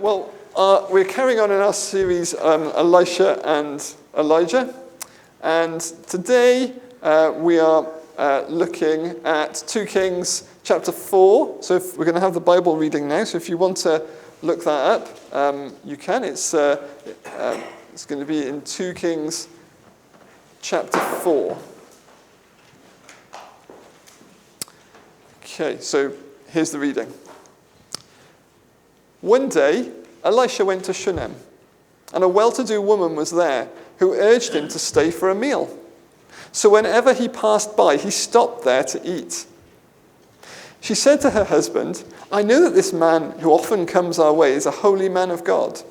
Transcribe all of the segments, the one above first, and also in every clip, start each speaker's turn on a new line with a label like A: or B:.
A: We're carrying on in our series, Elisha and Elijah. And today we are looking at 2 Kings chapter 4. So we're going to have the Bible reading now. So if you want to look that up, you can. It's going to be in 2 Kings chapter 4. Okay, so here's the reading. One day, Elisha went to Shunem, and a well-to-do woman was there who urged him to stay for a meal. So whenever he passed by, he stopped there to eat. She said to her husband, "I know that this man who often comes our way is a holy man of God.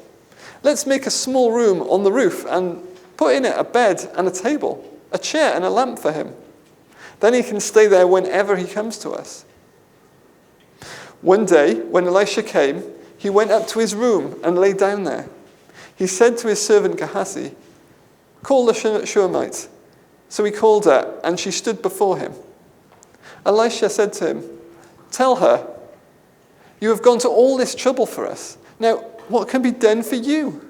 A: Let's make a small room on the roof and put in it a bed and a table, a chair and a lamp for him. Then he can stay there whenever he comes to us." One day, when Elisha came, he went up to his room and lay down there. He said to his servant Gehazi, "Call the Shunammite." So he called her, and she stood before him. Elisha said to him, "Tell her, you have gone to all this trouble for us. Now, what can be done for you?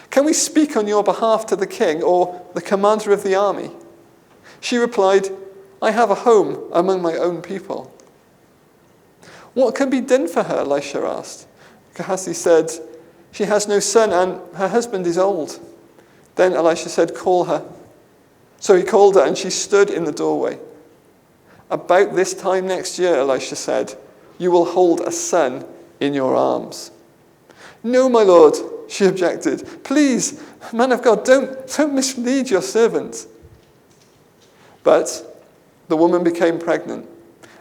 A: Can we speak on your behalf to the king or the commander of the army?" She replied, "I have a home among my own people." "What can be done for her?" Elisha asked. Gehazi said, "She has no son and her husband is old." Then Elisha said, "Call her." So he called her and she stood in the doorway. "About this time next year," Elisha said, "you will hold a son in your arms." "No, my lord," she objected. "Please, man of God, don't mislead your servant." But the woman became pregnant,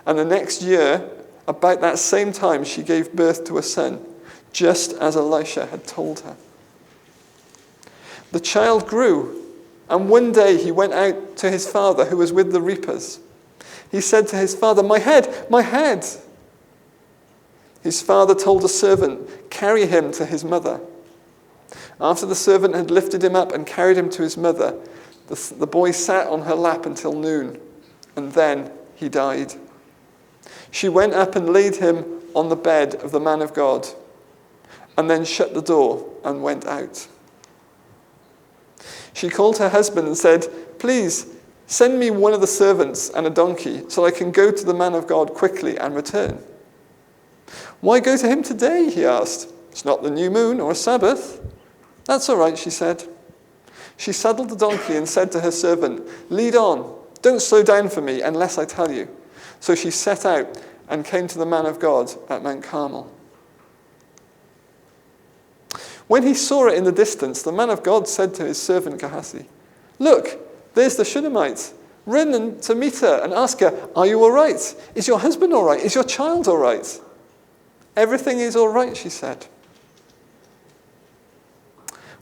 A: and the next year, about that same time, she gave birth to a son, just as Elisha had told her. The child grew, and one day he went out to his father, who was with the reapers. He said to his father, "My head, my head!" His father told a servant, "Carry him to his mother." After the servant had lifted him up and carried him to his mother, the boy sat on her lap until noon, and then he died. She went up and laid him on the bed of the man of God, and then shut the door and went out. She called her husband and said, "Please, send me one of the servants and a donkey so I can go to the man of God quickly and return." "Why go to him today?" he asked. "It's not the new moon or a Sabbath." "That's all right," she said. She saddled the donkey and said to her servant, "Lead on. Don't slow down for me unless I tell you." So she set out and came to the man of God at Mount Carmel. When he saw it in the distance, the man of God said to his servant Gehazi, "Look, there's the Shunammite. Run to meet her and ask her, 'Are you all right? Is your husband all right? Is your child all right?' 'Everything is all right,' she said.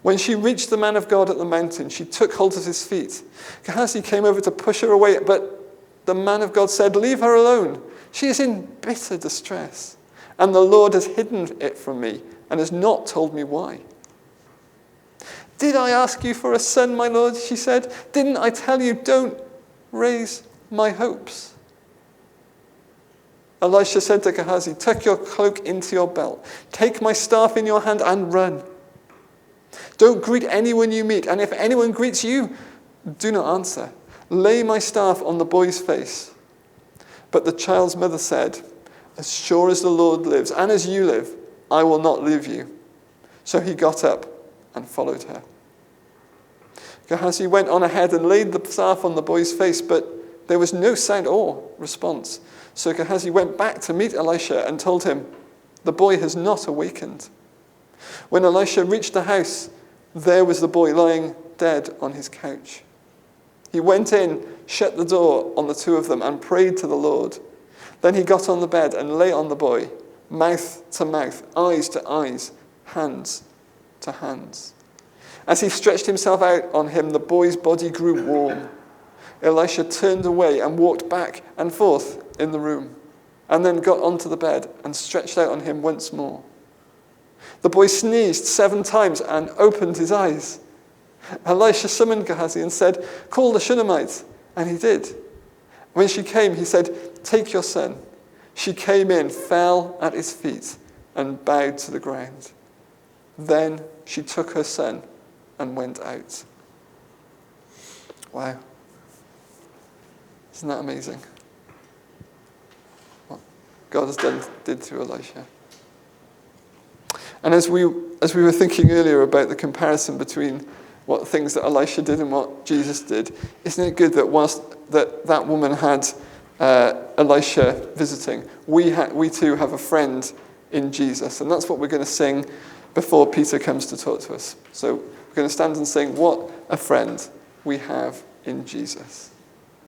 A: When she reached the man of God at the mountain, she took hold of his feet. Gehazi came over to push her away, but the man of God said, 'Leave her alone. She is in bitter distress, and the Lord has hidden it from me and has not told me why.' 'Did I ask you for a son, my lord?' she said. 'Didn't I tell you, don't raise my hopes?' Elisha said to Gehazi, 'Tuck your cloak into your belt. Take my staff in your hand and run. Don't greet anyone you meet, and if anyone greets you, do not answer. Lay my staff on the boy's face.' But the child's mother said, 'As sure as the Lord lives, and as you live, I will not leave you.' So he got up and followed her. Gehazi went on ahead and laid the staff on the boy's face, but there was no sound or response. So Gehazi went back to meet Elisha and told him, 'The boy has not awakened.' When Elisha reached the house, there was the boy lying dead on his couch. He went in, shut the door on the two of them, and prayed to the Lord. Then he got on the bed and lay on the boy, mouth to mouth, eyes to eyes, hands to hands. As he stretched himself out on him, the boy's body grew warm. Elisha turned away and walked back and forth in the room, and then got onto the bed and stretched out on him once more. The boy sneezed 7 times and opened his eyes. Elisha summoned Gehazi and said, "Call the Shunammite." And he did. When she came, he said, "Take your son." She came in, fell at his feet, and bowed to the ground. Then she took her son and went out. Wow. Isn't that amazing? What God did through Elisha. And as we were thinking earlier about the comparison between what things that Elisha did and what Jesus did, isn't it good that whilst that woman had Elisha visiting, we too have a friend in Jesus. And that's what we're going to sing before Peter comes to talk to us. So we're going to stand and sing, "What a friend we have in Jesus."